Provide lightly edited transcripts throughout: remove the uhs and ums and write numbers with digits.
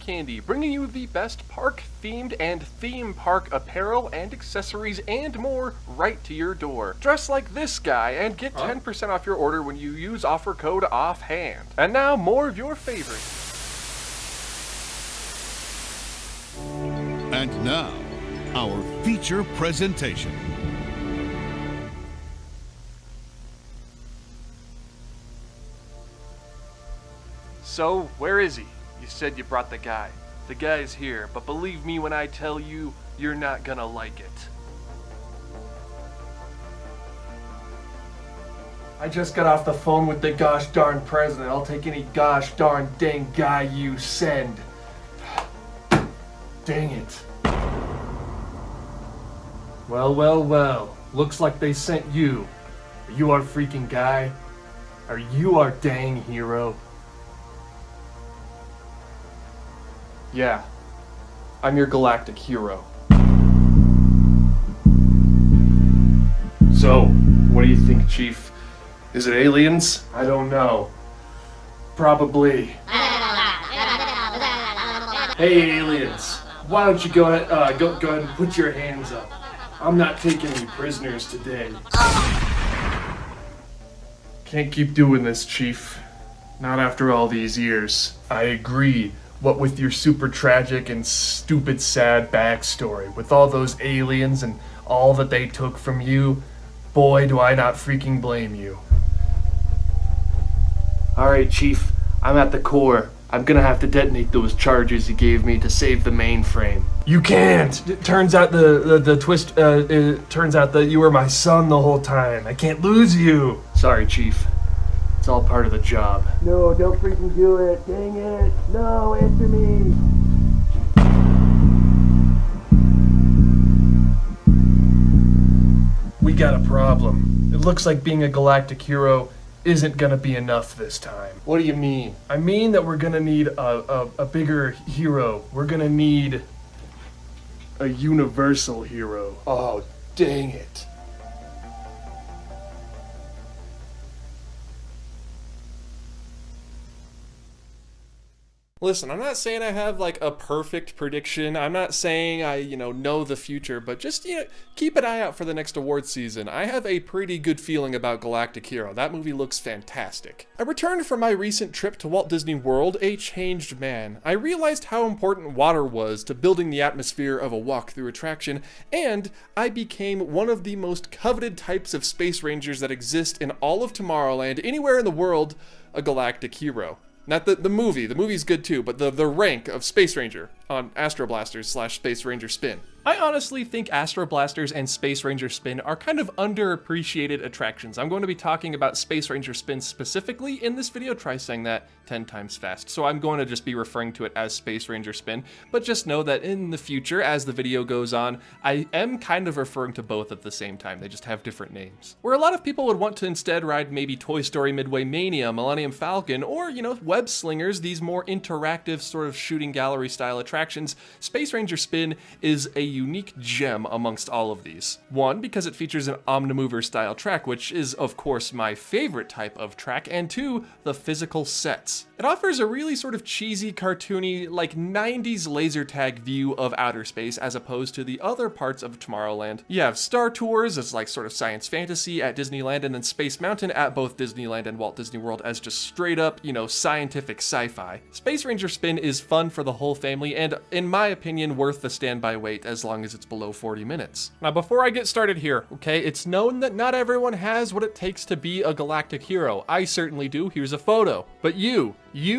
Candy, bringing you the best park-themed and theme park apparel and accessories and more right to your door. Dress like this guy and get 10% off your order when you use offer code OFFHAND. And now, more of your favorites. And now, our feature presentation. So, where is he? You said you brought the guy. The guy's here, but believe me when I tell you, you're not gonna like it. I just got off the phone with the gosh darn president. I'll take any gosh darn dang guy you send. Dang it. Well. Looks like they sent you. Are you our freaking guy? Are you our dang hero? Yeah. I'm your galactic hero. So, what do you think, Chief? Is it aliens? I don't know. Probably. Hey, aliens. Why don't you go ahead, go ahead and put your hands up. I'm not taking any prisoners today. Can't keep doing this, Chief. Not after all these years. I agree. What with your super tragic and stupid sad backstory, with all those aliens and all that they took from you, boy do I not freaking blame you. Alright, Chief, I'm at the core. I'm gonna have to detonate those charges you gave me to save the mainframe. You can't! It turns out it turns out that you were my son the whole time. I can't lose you! Sorry, Chief. It's all part of the job. No, don't freaking do it. Dang it. No, answer me. We got a problem. It looks like being a galactic hero isn't gonna be enough this time. What do you mean? I mean that we're gonna need a bigger hero. We're gonna need a universal hero. Oh, dang it. Listen, I'm not saying I have like a perfect prediction. I'm not saying I, know the future, but just, keep an eye out for the next award season. I have a pretty good feeling about Galactic Hero. That movie looks fantastic. I returned from my recent trip to Walt Disney World a changed man. I realized how important water was to building the atmosphere of a walk-through attraction, and I became one of the most coveted types of Space Rangers that exist in all of Tomorrowland, anywhere in the world, a Galactic Hero. Not the movie. The movie's good too, but the rank of Space Ranger on Astro Blasters / Space Ranger Spin. I honestly think Astro Blasters and Space Ranger Spin are kind of underappreciated attractions. I'm going to be talking about Space Ranger Spin specifically in this video. Try saying that 10 times fast. So I'm going to just be referring to it as Space Ranger Spin, but just know that in the future, as the video goes on, I am kind of referring to both at the same time. They just have different names. Where a lot of people would want to instead ride maybe Toy Story Midway Mania, Millennium Falcon, or, Web Slingers, these more interactive sort of shooting gallery style attractions, Space Ranger Spin is a unique gem amongst all of these. One, because it features an Omnimover style track, which is of course my favorite type of track, and two, the physical sets. It offers a really sort of cheesy, cartoony, like 90s laser tag view of outer space as opposed to the other parts of Tomorrowland. You have Star Tours as like sort of science fantasy at Disneyland, and then Space Mountain at both Disneyland and Walt Disney World as just straight up, scientific sci-fi. Space Ranger Spin is fun for the whole family and, in my opinion, worth the standby wait as long as it's below 40 minutes. Now, before I get started here, okay, it's known that not everyone has what it takes to be a galactic hero. I certainly do. Here's a photo. But you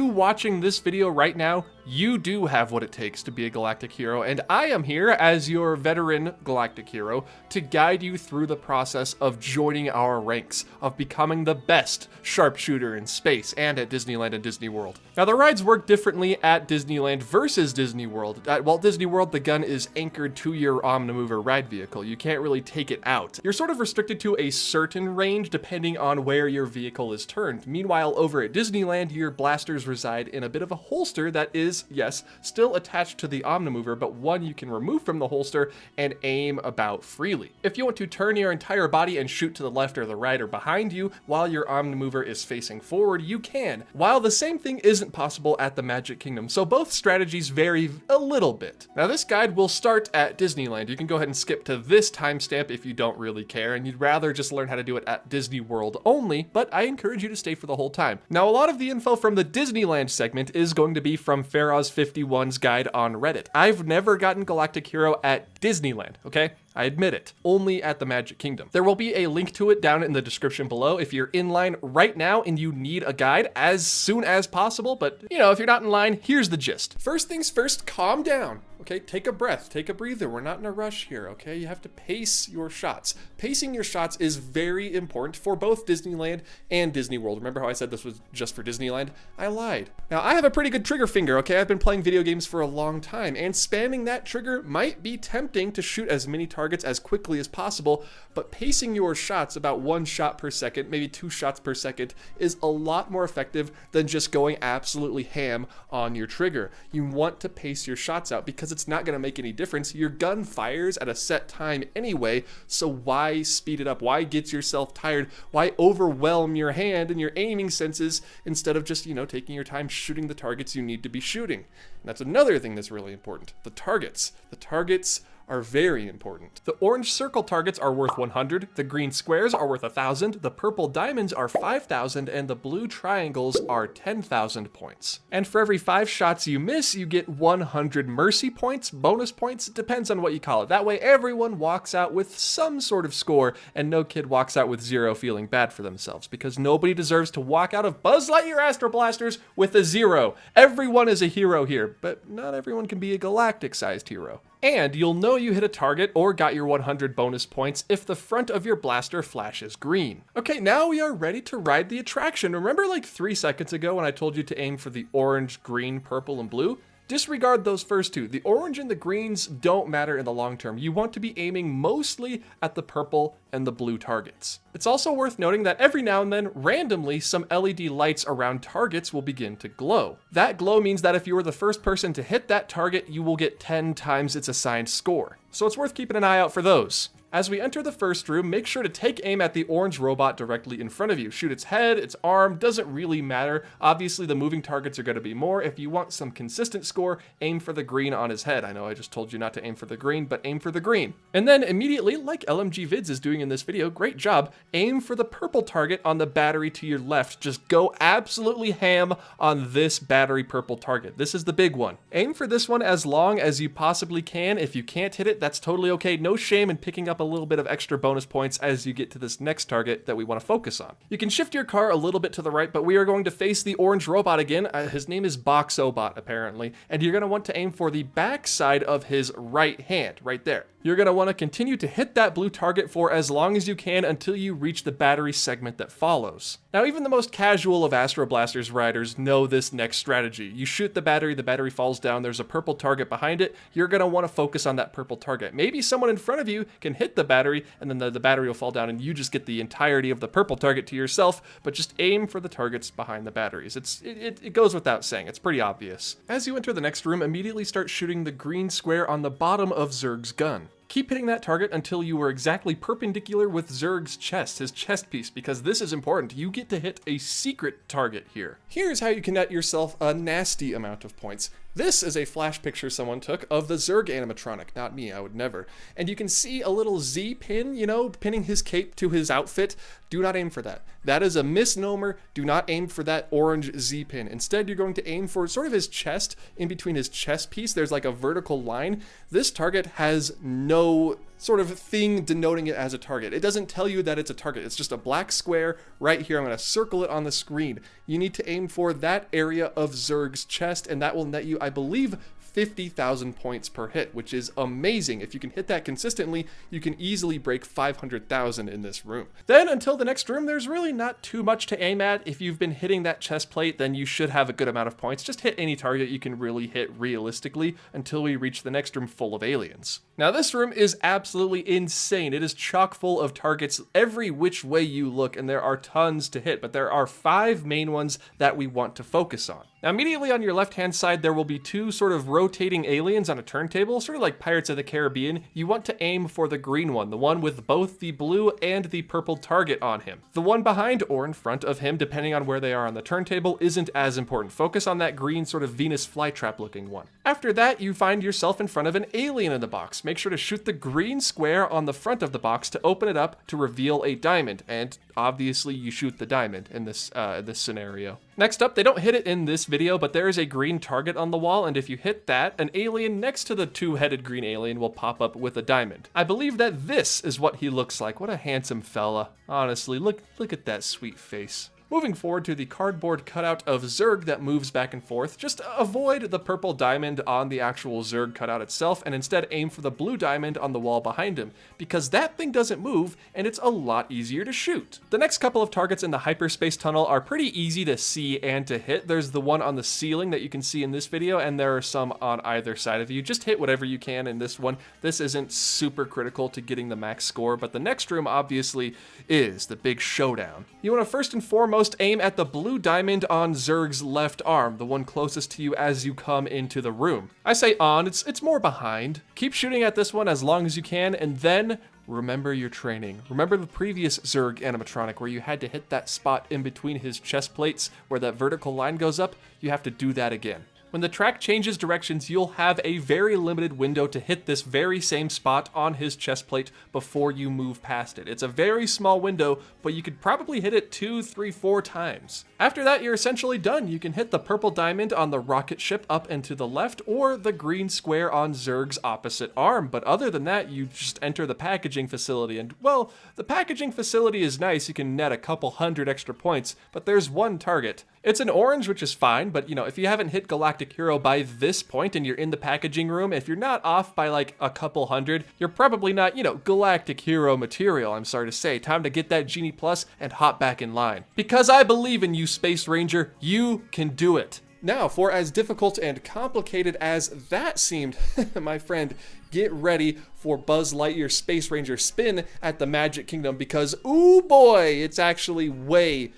watching this video right now, you do have what it takes to be a galactic hero, and I am here as your veteran galactic hero to guide you through the process of joining our ranks, of becoming the best sharpshooter in space and at Disneyland and Disney World. Now, the rides work differently at Disneyland versus Disney World. At Walt Disney World, the gun is anchored to your Omnimover ride vehicle. You can't really take it out. You're sort of restricted to a certain range depending on where your vehicle is turned. Meanwhile, over at Disneyland, you're blasting blasters reside in a bit of a holster that is, yes, still attached to the Omnimover, but one you can remove from the holster and aim about freely. If you want to turn your entire body and shoot to the left or the right or behind you while your Omnimover is facing forward, you can, while the same thing isn't possible at the Magic Kingdom, so both strategies vary a little bit. Now this guide will start at Disneyland. You can go ahead and skip to this timestamp if you don't really care and you'd rather just learn how to do it at Disney World only, but I encourage you to stay for the whole time. Now a lot of the info from the Disneyland segment is going to be from Feroz51's guide on Reddit. I've never gotten Galactic Hero at Disneyland, okay? I admit it, only at the Magic Kingdom. There will be a link to it down in the description below if you're in line right now and you need a guide as soon as possible, but you know, if you're not in line, here's the gist. First things first, calm down. Okay, take a breath, take a breather. We're not in a rush here, okay? You have to pace your shots. Pacing your shots is very important for both Disneyland and Disney World. Remember how I said this was just for Disneyland? I lied. Now, I have a pretty good trigger finger, okay? I've been playing video games for a long time, and spamming that trigger might be tempting to shoot as many targets as quickly as possible, but pacing your shots about 1 shot per second, maybe 2 shots per second, is a lot more effective than just going absolutely ham on your trigger. You want to pace your shots out because it's not going to make any difference. Your gun fires at a set time anyway, so why speed it up? Why get yourself tired? Why overwhelm your hand and your aiming senses instead of just, you know, taking your time shooting the targets you need to be shooting? And that's another thing that's really important. The targets. The targets are very important. The orange circle targets are worth 100, the green squares are worth 1,000, the purple diamonds are 5,000, and the blue triangles are 10,000 points. And for every 5 shots you miss, you get 100 mercy points, bonus points, it depends on what you call it. That way everyone walks out with some sort of score, and no kid walks out with 0 feeling bad for themselves, because nobody deserves to walk out of Buzz Lightyear Astro Blasters with a 0. Everyone is a hero here, but not everyone can be a galactic-sized hero. And you'll know you hit a target or got your 100 bonus points if the front of your blaster flashes green. Okay, now we are ready to ride the attraction. Remember like 3 seconds ago when I told you to aim for the orange, green, purple, and blue? Disregard those first two. The orange and the greens don't matter in the long term. You want to be aiming mostly at the purple and the blue targets. It's also worth noting that every now and then, randomly, some LED lights around targets will begin to glow. That glow means that if you were the first person to hit that target, you will get 10 times its assigned score. So it's worth keeping an eye out for those. As we enter the first room, make sure to take aim at the orange robot directly in front of you. Shoot its head, its arm, doesn't really matter. Obviously, the moving targets are going to be more. If you want some consistent score, aim for the green on his head. I know I just told you not to aim for the green, but aim for the green. And then immediately, like LMG Vids is doing in this video, great job, aim for the purple target on the battery to your left. Just go absolutely ham on this battery purple target. This is the big one. Aim for this one as long as you possibly can. If you can't hit it, that's totally okay. No shame in picking up a little bit of extra bonus points as you get to this next target that we want to focus on. You can shift your car a little bit to the right, but we are going to face the orange robot again. His name is Boxobot, apparently, and you're going to want to aim for the back side of his right hand, right there. You're going to want to continue to hit that blue target for as long as you can until you reach the battery segment that follows. Now, even the most casual of Astro Blasters riders know this next strategy. You shoot the battery falls down, there's a purple target behind it, you're going to want to focus on that purple target. Maybe someone in front of you can hit the battery, and then the battery will fall down and you just get the entirety of the purple target to yourself, but just aim for the targets behind the batteries. It goes without saying, it's pretty obvious. As you enter the next room, immediately start shooting the green square on the bottom of Zurg's gun. Keep hitting that target until you are exactly perpendicular with Zurg's chest, his chest piece, because this is important. You get to hit a secret target here. Here's how you can net yourself a nasty amount of points. This is a flash picture someone took of the Zurg animatronic, not me, I would never. And you can see a little Z pin, you know, pinning his cape to his outfit. Do not aim for that. That is a misnomer. Do not aim for that orange Z pin. Instead, you're going to aim for sort of his chest. In between his chest piece, there's like a vertical line. This target has no sort of thing denoting it as a target. It doesn't tell you that it's a target. It's just a black square right here. I'm going to circle it on the screen. You need to aim for that area of Zurg's chest, and that will net you, I believe, 50,000 points per hit, which is amazing. If you can hit that consistently, you can easily break 500,000 in this room. Then until the next room, there's really not too much to aim at. If you've been hitting that chest plate, then you should have a good amount of points. Just hit any target you can really hit realistically until we reach the next room full of aliens. Now this room is absolutely insane. It is chock full of targets every which way you look, and there are tons to hit, but there are 5 main ones that we want to focus on. Now immediately on your left-hand side, there will be 2 sort of rotating aliens on a turntable, sort of like Pirates of the Caribbean. You want to aim for the green one, the one with both the blue and the purple target on him. The one behind or in front of him, depending on where they are on the turntable, isn't as important. Focus on that green sort of Venus flytrap looking one. After that, you find yourself in front of an alien in the box. Make sure to shoot the green square on the front of the box to open it up to reveal a diamond, and obviously you shoot the diamond in this scenario. Next up, they don't hit it in this video, but there is a green target on the wall, and if you hit that, an alien next to the 2-headed green alien will pop up with a diamond. I believe that this is what he looks like. What a handsome fella. Honestly, look at that sweet face. Moving forward to the cardboard cutout of Zurg that moves back and forth, just avoid the purple diamond on the actual Zurg cutout itself and instead aim for the blue diamond on the wall behind him, because that thing doesn't move and it's a lot easier to shoot. The next couple of targets in the hyperspace tunnel are pretty easy to see and to hit. There's the one on the ceiling that you can see in this video, and there are some on either side of you. Just hit whatever you can in this one. This isn't super critical to getting the max score, but the next room obviously is the big showdown. You want to first and foremost aim at the blue diamond on Zurg's left arm, the one closest to you as you come into the room. I say on, it's more behind. Keep shooting at this one as long as you can, and then remember your training. Remember the previous Zurg animatronic where you had to hit that spot in between his chest plates where that vertical line goes up? You have to do that again. When the track changes directions, you'll have a very limited window to hit this very same spot on his chest plate before you move past it. It's a very small window, but you could probably hit it 2, 3, 4 times. After that, you're essentially done. You can hit the purple diamond on the rocket ship up and to the left, or the green square on Zurg's opposite arm. But other than that, you just enter the packaging facility. And, well, the packaging facility is nice. You can net a couple hundred extra points, but there's one target. It's an orange, which is fine, but if you haven't hit Galactic Hero by this point and you're in the packaging room, if you're not off by like a couple hundred, you're probably not, Galactic Hero material, I'm sorry to say. Time to get that Genie Plus and hop back in line. Because I believe in you, Space Ranger, you can do it. Now, for as difficult and complicated as that seemed, my friend, get ready for Buzz Lightyear Space Ranger spin at the Magic Kingdom, because, ooh boy, it's actually way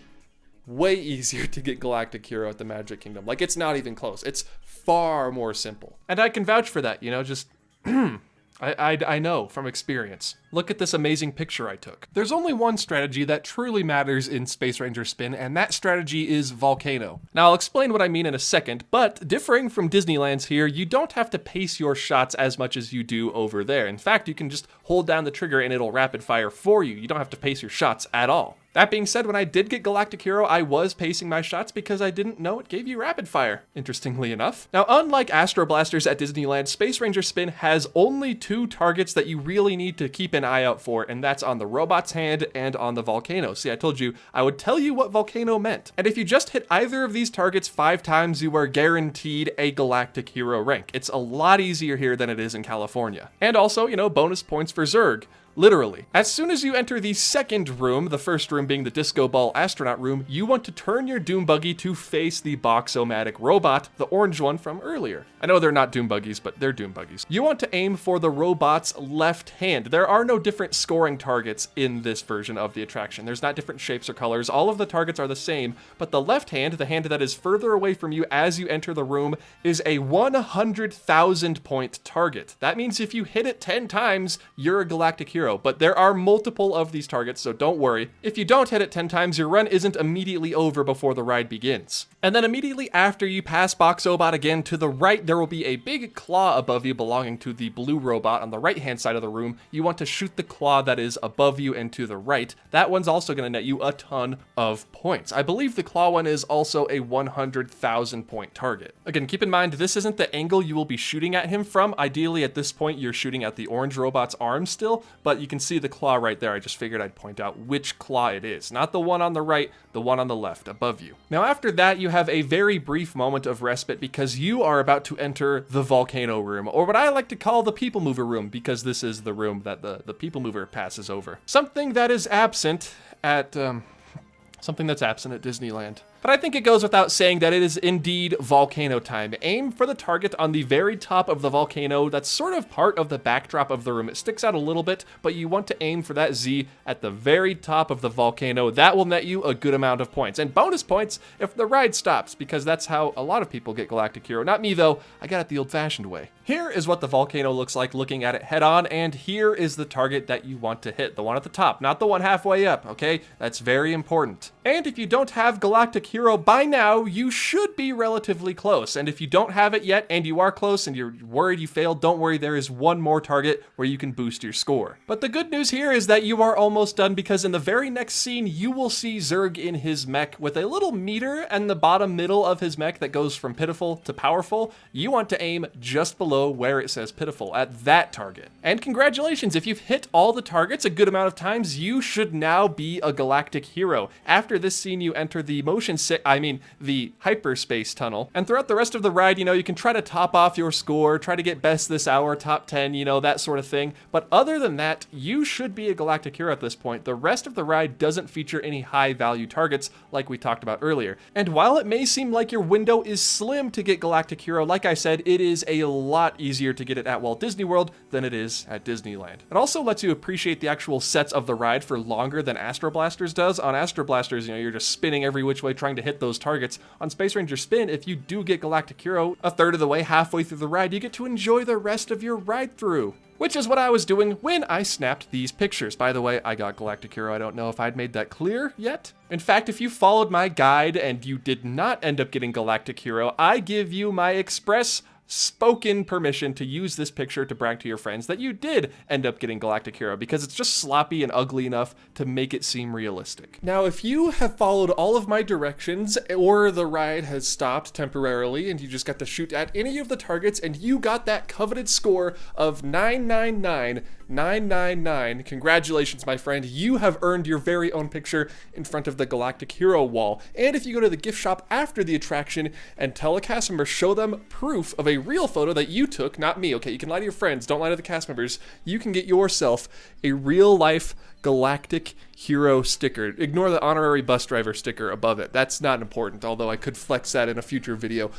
easier to get Galactic Hero at the Magic Kingdom. Like, it's not even close. It's far more simple. And I can vouch for that, just I know from experience. Look at this amazing picture I took. There's only one strategy that truly matters in Space Ranger Spin, and that strategy is Volcano. Now, I'll explain what I mean in a second, but differing from Disneyland's here, you don't have to pace your shots as much as you do over there. In fact, you can just hold down the trigger and it'll rapid fire for you. You don't have to pace your shots at all. That being said, when I did get Galactic Hero, I was pacing my shots because I didn't know it gave you rapid fire, interestingly enough. Now, unlike Astro Blasters at Disneyland, Space Ranger Spin has only 2 targets that you really need to keep an eye out for, and that's on the robot's hand and on the volcano. See, I told you I would tell you what volcano meant. And if you just hit either of these targets 5 times, you are guaranteed a Galactic Hero rank. It's a lot easier here than it is in California. And also, bonus points for Zurg. Literally. As soon as you enter the second room, the first room being the Disco Ball astronaut room, you want to turn your Doom Buggy to face the Box-O-Matic robot, the orange one from earlier. I know they're not Doom Buggies, but they're Doom Buggies. You want to aim for the robot's left hand. There are no different scoring targets in this version of the attraction. There's not different shapes or colors. All of the targets are the same, but the left hand, the hand that is further away from you as you enter the room, is a 100,000 point target. That means if you hit it 10 times, you're a Galactic Hero. But there are multiple of these targets, so don't worry. If you don't hit it 10 times, your run isn't immediately over before the ride begins. And then immediately after you pass Box-O-Bot again, to the right, there will be a big claw above you belonging to the blue robot on the right-hand side of the room. You want to shoot the claw that is above you and to the right. That one's also going to net you a ton of points. I believe the claw one is also a 100,000 point target. Again, keep in mind, this isn't the angle you will be shooting at him from. Ideally, at this point, you're shooting at the orange robot's arm still, but but you can see the claw right there. I just figured I'd point out which claw it is. Not the one on the right, the one on the left, above you. Now after that, you have a very brief moment of respite because you are about to enter the volcano room, or what I like to call the people mover room, because this is the room that the people mover passes over. Something that is absent at Disneyland. But I think it goes without saying that it is indeed volcano time. Aim for the target on the very top of the volcano. That's sort of part of the backdrop of the room. It sticks out a little bit, but you want to aim for that Z at the very top of the volcano. That will net you a good amount of points. And bonus points if the ride stops, because that's how a lot of people get Galactic Hero. Not me though, I got it the old-fashioned way. Here is what the volcano looks like looking at it head on, and here is the target that you want to hit. The one at the top, not the one halfway up, okay? That's very important. And if you don't have Galactic Hero by now, you should be relatively close. And if you don't have it yet and you are close and you're worried you failed, don't worry, there is one more target where you can boost your score. But the good news here is that you are almost done, because in the very next scene, you will see Zurg in his mech with a little meter in the bottom middle of his mech that goes from pitiful to powerful. You want to aim just below where it says pitiful, at that target. And congratulations, if you've hit all the targets a good amount of times, you should now be a Galactic Hero. After this scene, you enter the the hyperspace tunnel. And throughout the rest of the ride, you can try to top off your score, try to get best this hour, top 10, that sort of thing. But other than that, you should be a Galactic Hero at this point. The rest of the ride doesn't feature any high value targets like we talked about earlier. And while it may seem like your window is slim to get Galactic Hero, like I said, it is a lot easier to get it at Walt Disney World than it is at Disneyland. It also lets you appreciate the actual sets of the ride for longer than Astro Blasters does. On Astro Blasters, you're just spinning every which way trying to hit those targets. On Space Ranger Spin, if you do get Galactic Hero a third of the way, halfway through the ride, you get to enjoy the rest of your ride through. Which is what I was doing when I snapped these pictures. By the way, I got Galactic Hero. I don't know if I'd made that clear yet. In fact, if you followed my guide and you did not end up getting Galactic Hero, I give you my express spoken permission to use this picture to brag to your friends that you did end up getting Galactic Hero, because it's just sloppy and ugly enough to make it seem realistic. Now, if you have followed all of my directions, or the ride has stopped temporarily and you just got to shoot at any of the targets and you got that coveted score of 999,999, congratulations, my friend. You have earned your very own picture in front of the Galactic Hero wall. And if you go to the gift shop after the attraction and tell a cast member, show them proof of a real photo that you took, not me, okay? You can lie to your friends, don't lie to the cast members. You can get yourself a real life Galactic Hero sticker. Ignore the honorary bus driver sticker above it. That's not important, although I could flex that in a future video.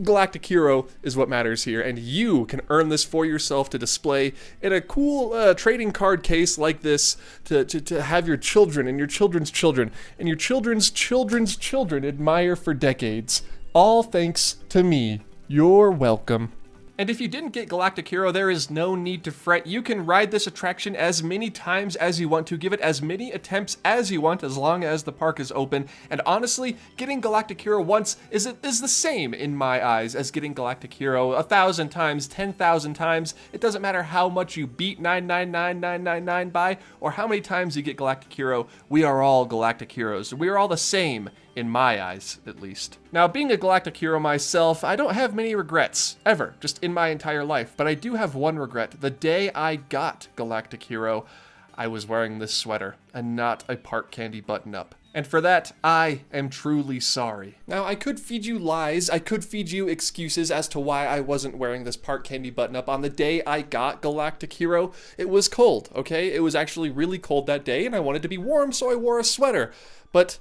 Galactic Hero is what matters here, and you can earn this for yourself to display in a cool trading card case like this to have your children and your children's children and your children's children's children admire for decades. All thanks to me. You're welcome. And if you didn't get Galactic Hero, there is no need to fret. You can ride this attraction as many times as you want to, give it as many attempts as you want, as long as the park is open. And honestly, getting Galactic Hero once is the same in my eyes as getting Galactic Hero 1,000 times, 10,000 times. It doesn't matter how much you beat 999,999 by, or how many times you get Galactic Hero. We are all Galactic Heroes. We are all the same, in my eyes, at least. Now, being a Galactic Hero myself, I don't have many regrets, ever, just in my entire life, but I do have one regret. The day I got Galactic Hero, I was wearing this sweater, and not a Park Candy button-up. And for that, I am truly sorry. Now, I could feed you lies, I could feed you excuses as to why I wasn't wearing this Park Candy button-up. On the day I got Galactic Hero, it was cold, okay? It was actually really cold that day, and I wanted to be warm, so I wore a sweater. But,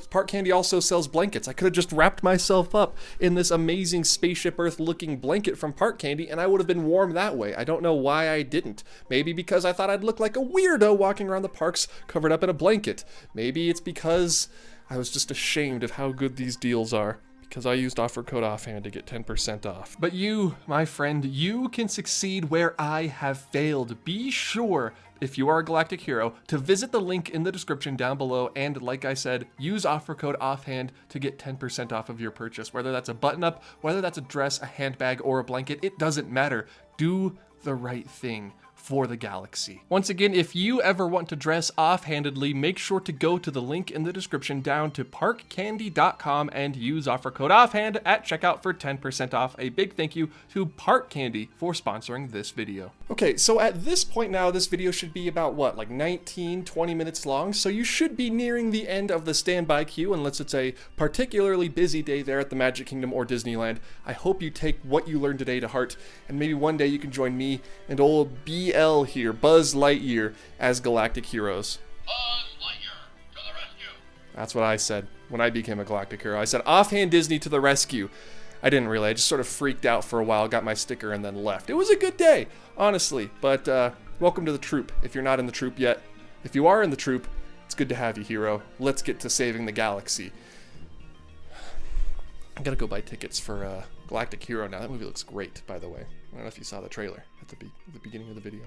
Park Candy also sells blankets. I could have just wrapped myself up in this amazing Spaceship Earth looking blanket from Park Candy, and I would have been warm that way. I don't know why I didn't. Maybe because I thought I'd look like a weirdo walking around the parks covered up in a blanket. Maybe it's because I was just ashamed of how good these deals are, because I used offer code offhand to get 10% off. But you, my friend, you can succeed where I have failed. Be sure, if you are a Galactic Hero, to visit the link in the description down below, and like I said, use offer code offhand to get 10% off of your purchase. Whether that's a button-up, whether that's a dress, a handbag, or a blanket, it doesn't matter. Do the right thing for the galaxy. Once again, if you ever want to dress offhandedly, make sure to go to the link in the description down to parkcandy.com and use offer code offhand at checkout for 10% off. A big thank you to Park Candy for sponsoring this video. Okay, so at this point now, this video should be about what, like 19, 20 minutes long, so you should be nearing the end of the standby queue unless it's a particularly busy day there at the Magic Kingdom or Disneyland. I hope you take what you learned today to heart, and maybe one day you can join me and old BL here, Buzz Lightyear, as Galactic Heroes. Buzz Lightyear, to the rescue! That's what I said when I became a Galactic Hero. I said, offhand Disney to the rescue. I didn't really. I just sort of freaked out for a while, got my sticker, and then left. It was a good day, honestly. But welcome to the troop, if you're not in the troop yet. If you are in the troop, it's good to have you, hero. Let's get to saving the galaxy. I gotta go buy tickets for Galactic Hero now. That movie looks great, by the way. I don't know if you saw the trailer at the beginning of the video.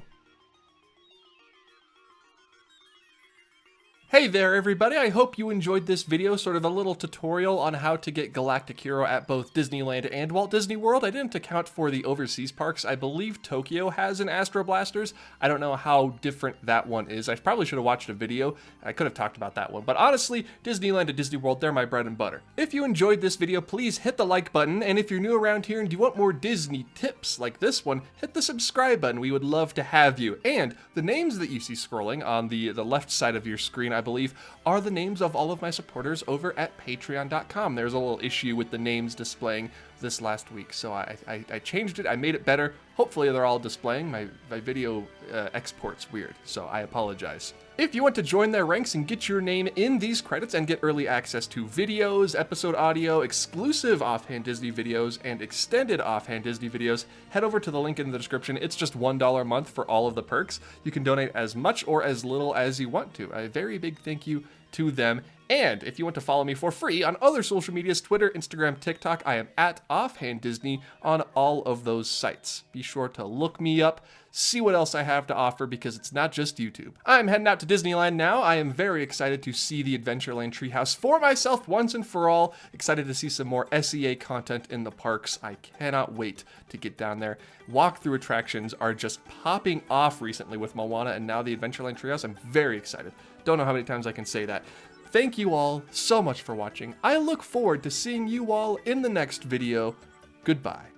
Hey there everybody, I hope you enjoyed this video, sort of a little tutorial on how to get Galactic Hero at both Disneyland and Walt Disney World. I didn't account for the overseas parks. I believe Tokyo has an Astro Blasters. I don't know how different that one is. I probably should have watched a video. I could have talked about that one, but honestly, Disneyland and Disney World, they're my bread and butter. If you enjoyed this video, please hit the like button, and if you're new around here and you want more Disney tips like this one, hit the subscribe button. We would love to have you. And the names that you see scrolling on the left side of your screen, I believe, are the names of all of my supporters over at patreon.com. There's a little issue with the names displaying this last week, so I changed it. I made it better. Hopefully they're all displaying. My video export's weird, so I apologize. If you want to join their ranks and get your name in these credits and get early access to videos, episode audio, exclusive Offhand Disney videos, and extended Offhand Disney videos, head over to the link in the description. It's just $1 a month for all of the perks. You can donate as much or as little as you want to. A very big thank you to them. And if you want to follow me for free on other social medias, Twitter, Instagram, TikTok, I am at Offhand Disney on all of those sites. Be sure to look me up, see what else I have to offer, because it's not just YouTube. I'm heading out to Disneyland now. I am very excited to see the Adventureland Treehouse for myself once and for all. Excited to see some more SEA content in the parks. I cannot wait to get down there. Walkthrough attractions are just popping off recently with Moana and now the Adventureland Treehouse. I'm very excited. Don't know how many times I can say that. Thank you all so much for watching. I look forward to seeing you all in the next video. Goodbye.